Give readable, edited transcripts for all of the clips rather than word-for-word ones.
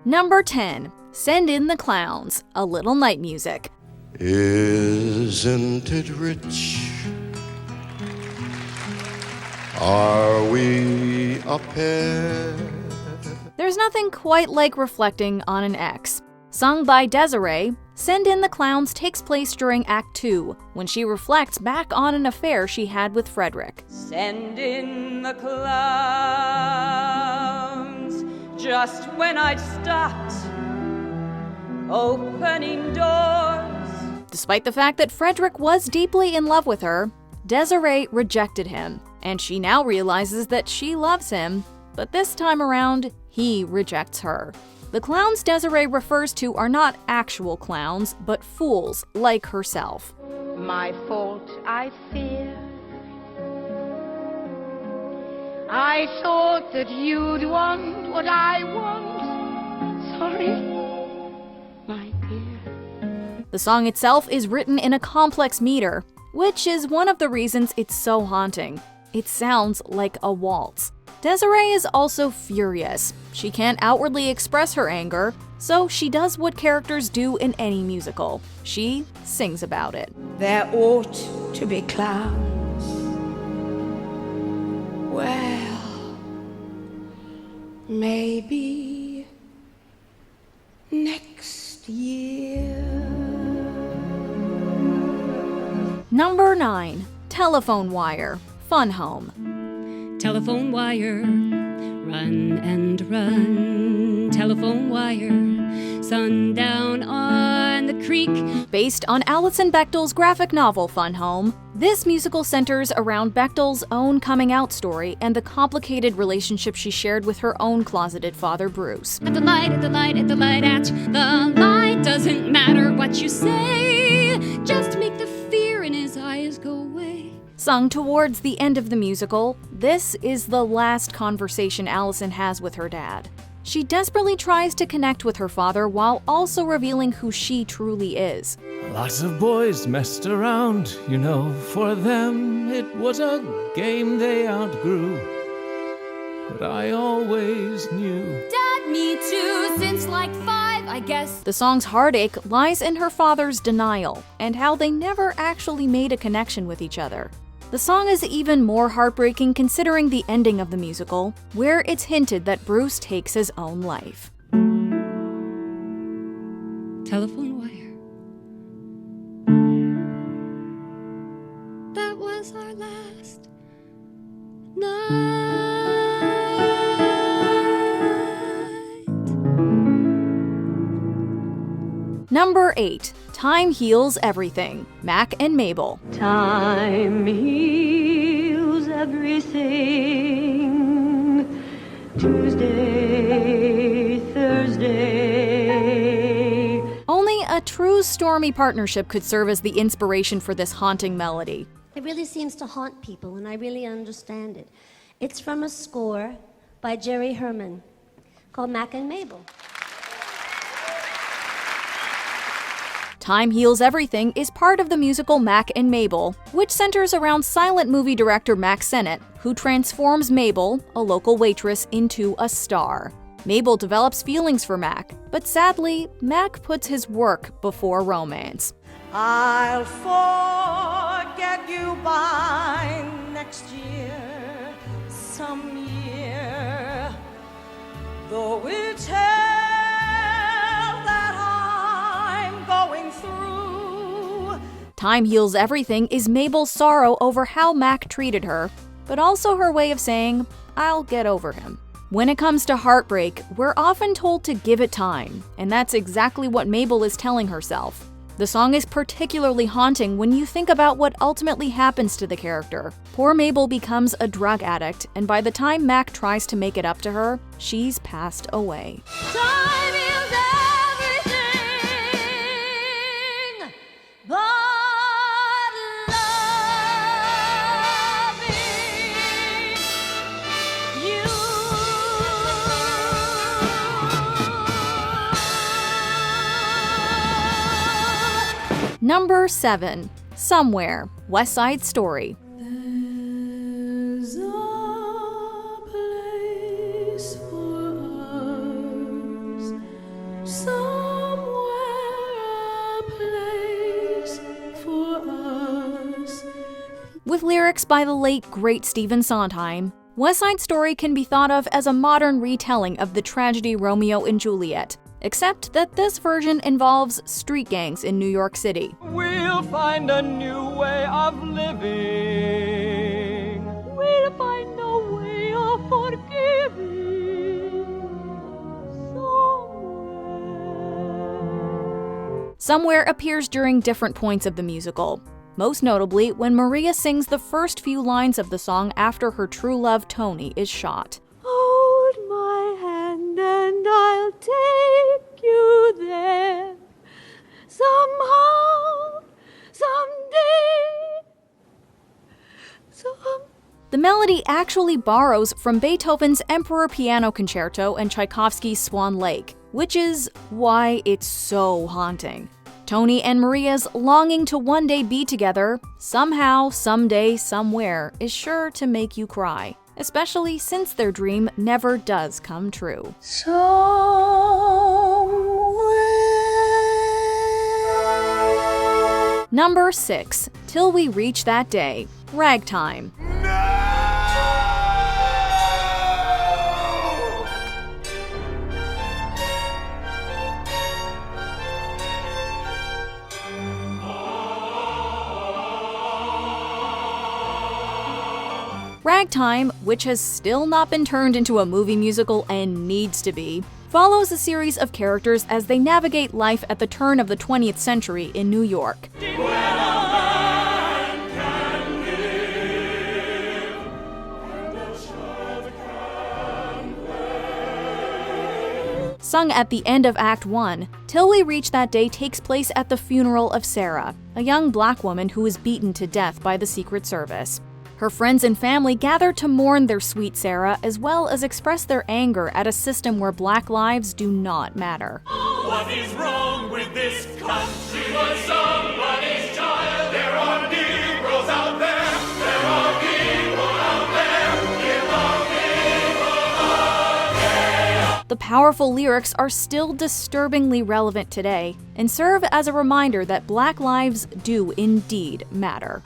Number 10. Send in the Clowns, A Little Night Music. Isn't it rich? Are we a pair? There's nothing quite like reflecting on an ex. Sung by Desiree, Send in the Clowns takes place during Act 2, when she reflects back on an affair she had with Frederick. Send in the clowns, just when I'd stopped opening doors. Despite the fact that Frederick was deeply in love with her, Desiree rejected him, and she now realizes that she loves him, but this time around, he rejects her. The clowns Desiree refers to are not actual clowns, but fools like herself. My fault, I fear. I thought that you'd want what I want. Sorry, my dear. The song itself is written in a complex meter, which is one of the reasons it's so haunting. It sounds like a waltz. Desiree is also furious. She can't outwardly express her anger, so she does what characters do in any musical. She sings about it. There ought to be clowns. Well, maybe next year. Number 9. Telephone Wire, Fun Home. Telephone wire, run and run. Telephone wire, sundown on the creek. Based on Alison Bechdel's graphic novel Fun Home, this musical centers around Bechdel's own coming-out story and the complicated relationship she shared with her own closeted father, Bruce. At the light, at the light, at the light, at the light. Doesn't matter what you say, just make the fear in his eyes go away. Sung towards the end of the musical, this is the last conversation Alison has with her dad. She desperately tries to connect with her father while also revealing who she truly is. Lots of boys messed around, you know. For them, it was a game they outgrew. But I always knew. Dad, me too, since like 5, I guess. The song's heartache lies in her father's denial and how they never actually made a connection with each other. The song is even more heartbreaking considering the ending of the musical, where it's hinted that Bruce takes his own life. Telephone wire. That was our last night. Number 8. Time Heals Everything, Mac and Mabel. Time heals everything. Tuesday, Thursday. Only a true stormy partnership could serve as the inspiration for this haunting melody. It really seems to haunt people, and I really understand it. It's from a score by Jerry Herman called Mac and Mabel. Time Heals Everything is part of the musical Mac and Mabel, which centers around silent movie director Mack Sennett, who transforms Mabel, a local waitress, into a star. Mabel develops feelings for Mac, but sadly, Mac puts his work before romance. I'll forget you by next year, some year, though it's hell that I'm going through. Time Heals Everything is Mabel's sorrow over how Mac treated her, but also her way of saying, I'll get over him. When it comes to heartbreak, we're often told to give it time, and that's exactly what Mabel is telling herself. The song is particularly haunting when you think about what ultimately happens to the character. Poor Mabel becomes a drug addict, and by the time Mac tries to make it up to her, she's passed away. Time heals everything, but loving you. Number 7. Somewhere, West Side Story. There's a place for us With lyrics by the late great Stephen Sondheim, West Side Story can be thought of as a modern retelling of the tragedy Romeo and Juliet, except that this version involves street gangs in New York City. We'll find a new way of living. We'll find a way of forgiving somewhere. Somewhere appears during different points of the musical, most notably when Maria sings the first few lines of the song after her true love Tony is shot. Hold my hand and I'll take you there. Somehow, someday, The melody actually borrows from Beethoven's Emperor Piano Concerto and Tchaikovsky's Swan Lake, which is why it's so haunting. Tony and Maria's longing to one day be together, somehow, someday, somewhere, is sure to make you cry, especially since their dream never does come true. Number 6, Till We Reach That Day, Ragtime. Ragtime, which has still not been turned into a movie musical and needs to be, follows a series of characters as they navigate life at the turn of the 20th century in New York. Sung at the end of Act 1, Till We Reach That Day takes place at the funeral of Sarah, a young black woman who was beaten to death by the Secret Service. Her friends and family gather to mourn their sweet Sarah, as well as express their anger at a system where black lives do not matter. What is wrong with this country? She was somebody's child. There are Negroes out there. There are people out there. The powerful lyrics are still disturbingly relevant today and serve as a reminder that black lives do indeed matter.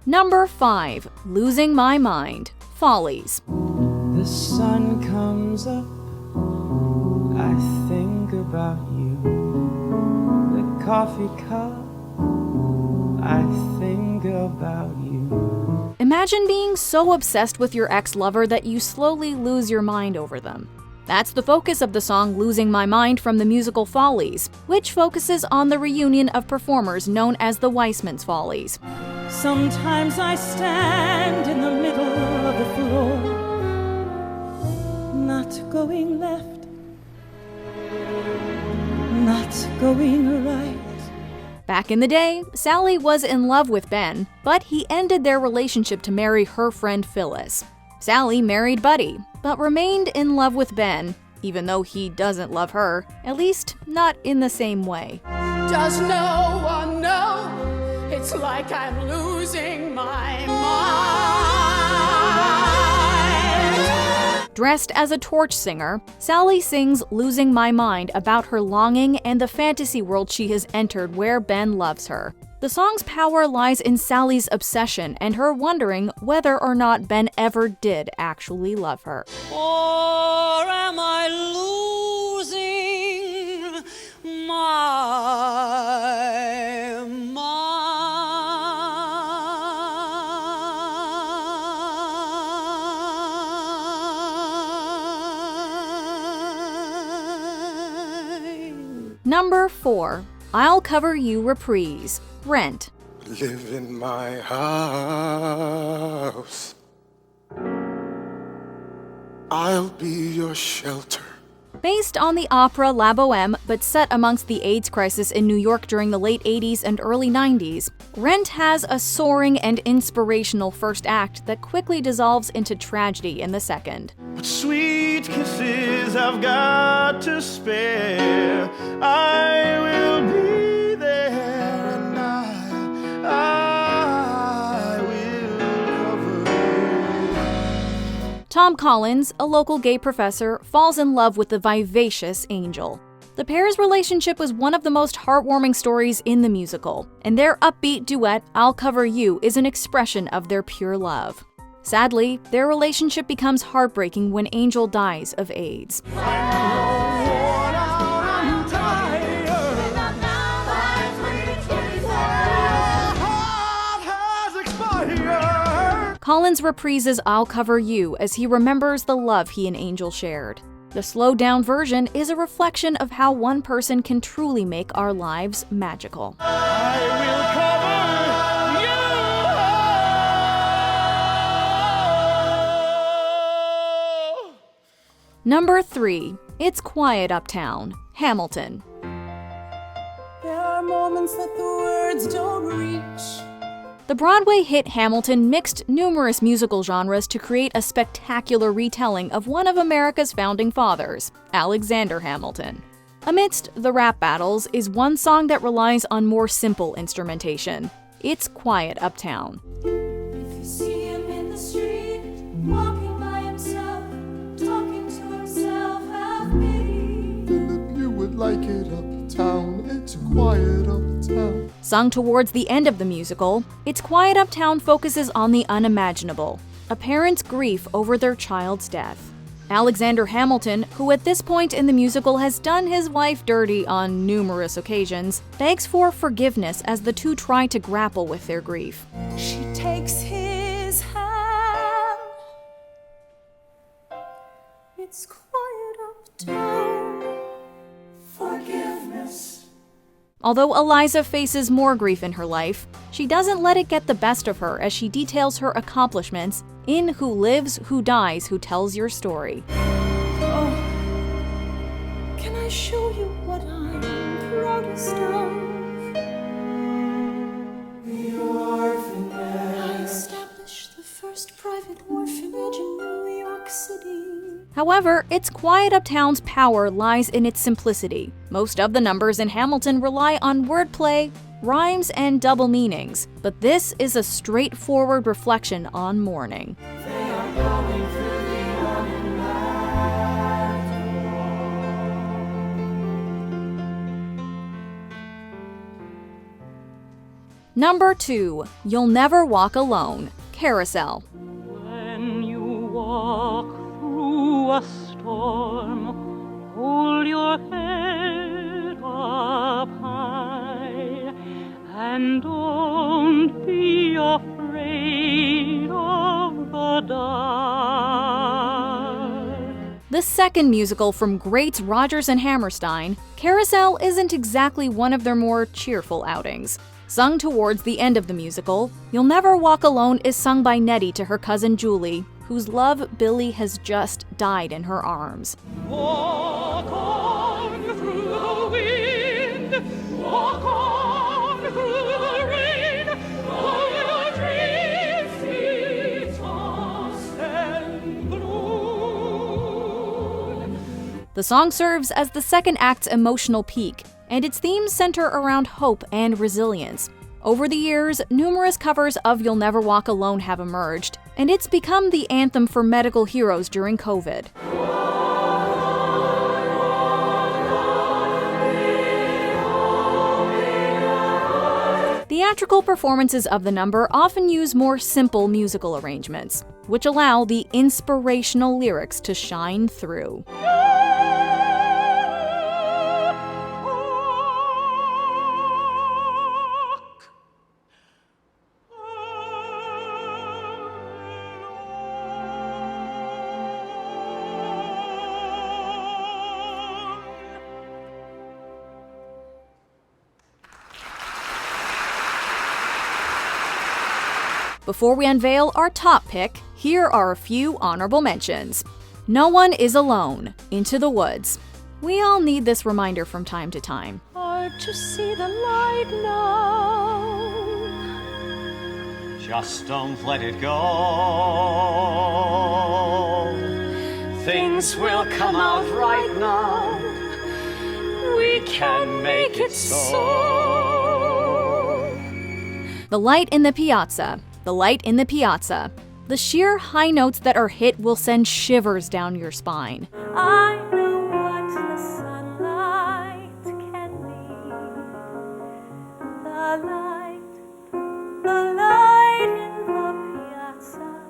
Number 5, Losing My Mind, Follies. The sun comes up, I think about you. The coffee cup, I think about you. Imagine being so obsessed with your ex-lover that you slowly lose your mind over them. That's the focus of the song Losing My Mind from the musical Follies, which focuses on the reunion of performers known as the Weissman's Follies. Sometimes I stand in the middle of the floor, not going left, not going right. Back in the day, Sally was in love with Ben, but he ended their relationship to marry her friend Phyllis. Sally married Buddy, but remained in love with Ben, even though he doesn't love her, at least not in the same way. Does no one know? It's like I'm losing my mind. Dressed as a torch singer, Sally sings Losing My Mind about her longing and the fantasy world she has entered where Ben loves her. The song's power lies in Sally's obsession and her wondering whether or not Ben ever did actually love her. Or am I losing my mind? Number 4, I'll Cover You Reprise, Rent. Live in my house. I'll be your shelter. Based on the opera La Bohème, but set amongst the AIDS crisis in New York during the late 80s and early 90s, Rent has a soaring and inspirational first act that quickly dissolves into tragedy in the second. But sweet kisses I've got to spare. I will be there and Tom Collins, a local gay professor, falls in love with the vivacious Angel. The pair's relationship was one of the most heartwarming stories in the musical, and their upbeat duet, I'll Cover You, is an expression of their pure love. Sadly, their relationship becomes heartbreaking when Angel dies of AIDS. Collins reprises I'll Cover You as he remembers the love he and Angel shared. The slowed-down version is a reflection of how one person can truly make our lives magical. Number 3. It's Quiet Uptown, Hamilton. There are moments that the words don't reach. The Broadway hit Hamilton mixed numerous musical genres to create a spectacular retelling of one of America's founding fathers, Alexander Hamilton. Amidst the rap battles is one song that relies on more simple instrumentation. It's Quiet Uptown. If you see him in the street, walking by himself, talking to himself, have pity. Philip, you would like it uptown. It's quiet uptown. Sung towards the end of the musical, It's Quiet Uptown focuses on the unimaginable, a parent's grief over their child's death. Alexander Hamilton, who at this point in the musical has done his wife dirty on numerous occasions, begs for forgiveness as the two try to grapple with their grief. She takes his hand. It's quiet uptown. Forgiveness. Although Eliza faces more grief in her life, she doesn't let it get the best of her as she details her accomplishments in Who Lives, Who Dies, Who Tells Your Story. Oh, can I show you what I'm proudest of? The orphanage. I established the first private orphanage in New York City. However, It's Quiet Uptown's power lies in its simplicity. Most of the numbers in Hamilton rely on wordplay, rhymes, and double meanings, but this is a straightforward reflection on mourning. They are going through the Number 2. You'll Never Walk Alone, Carousel. When you walk through a storm, hold your head up high, and don't be afraid of the dark. The second musical from greats Rodgers and Hammerstein, Carousel isn't exactly one of their more cheerful outings. Sung towards the end of the musical, You'll Never Walk Alone is sung by Nettie to her cousin Julie, whose love Billy has just died in her arms. Walk on through the wind, walk on through the rain, all your dreams be tossed and blown. The song serves as the second act's emotional peak, and its themes center around hope and resilience. Over the years, numerous covers of You'll Never Walk Alone have emerged, and it's become the anthem for medical heroes during COVID. Theatrical performances of the number often use more simple musical arrangements, which allow the inspirational lyrics to shine through. Before we unveil our top pick, here are a few honorable mentions. No One Is Alone, Into the Woods. We all need this reminder from time to time. Hard to see the light now. Just don't let it go. Things will come out right now. We can make it so. The Light in the Piazza. The Light in the Piazza. The sheer high notes that are hit will send shivers down your spine. I know what the sunlight can be. The light in the piazza.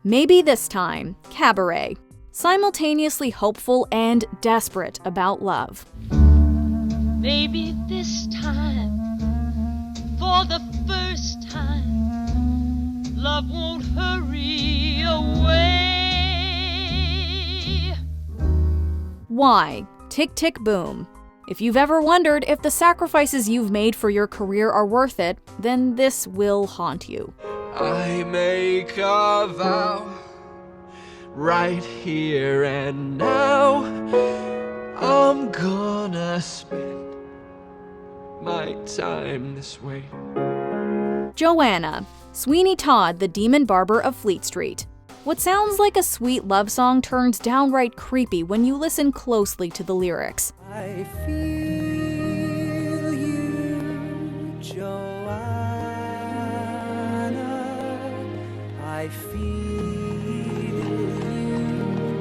Maybe this time, Cabaret, simultaneously hopeful and desperate about love. Maybe this time, for the first time, love won't hurry away. Why? Tick Tick Boom. If you've ever wondered if the sacrifices you've made for your career are worth it, then this will haunt you. I make a vow right here and now. I'm gonna spend my time this way. Joanna, Sweeney Todd, the demon barber of Fleet Street. What sounds like a sweet love song turns downright creepy when you listen closely to the lyrics. I feel you, Joanna. I feel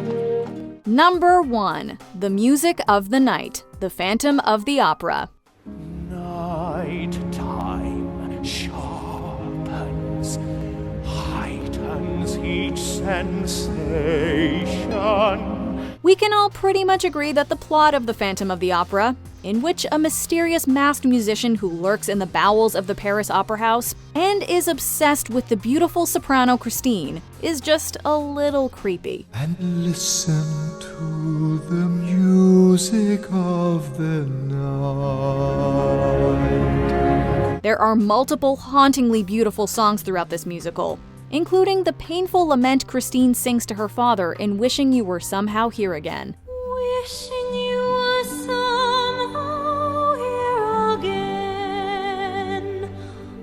you. Number 1. The Music of the Night, The Phantom of the Opera. Night time sharpens, heightens each sensation. We can all pretty much agree that the plot of The Phantom of the Opera, in which a mysterious masked musician who lurks in the bowels of the Paris Opera House and is obsessed with the beautiful soprano Christine, is just a little creepy. And listen to the music of the night. There are multiple hauntingly beautiful songs throughout this musical, including the painful lament Christine sings to her father in Wishing You Were Somehow Here Again. Wishing you were somehow here again.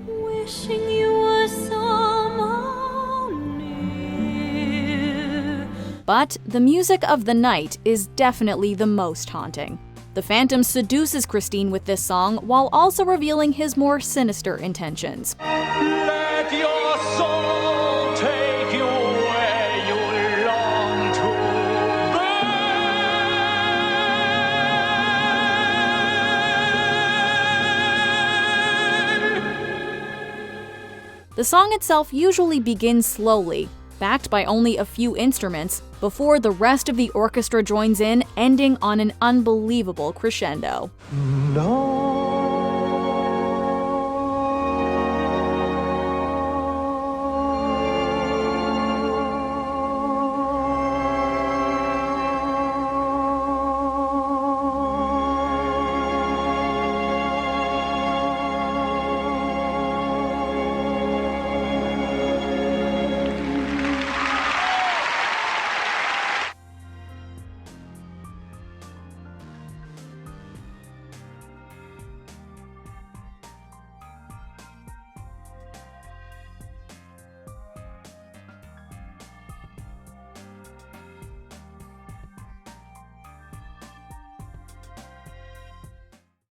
Wishing you were somehow near. But the music of the night is definitely the most haunting. The Phantom seduces Christine with this song while also revealing his more sinister intentions. Let your soul take you where you long to The song itself usually begins slowly, backed by only a few instruments, before the rest of the orchestra joins in, ending on an unbelievable crescendo. No.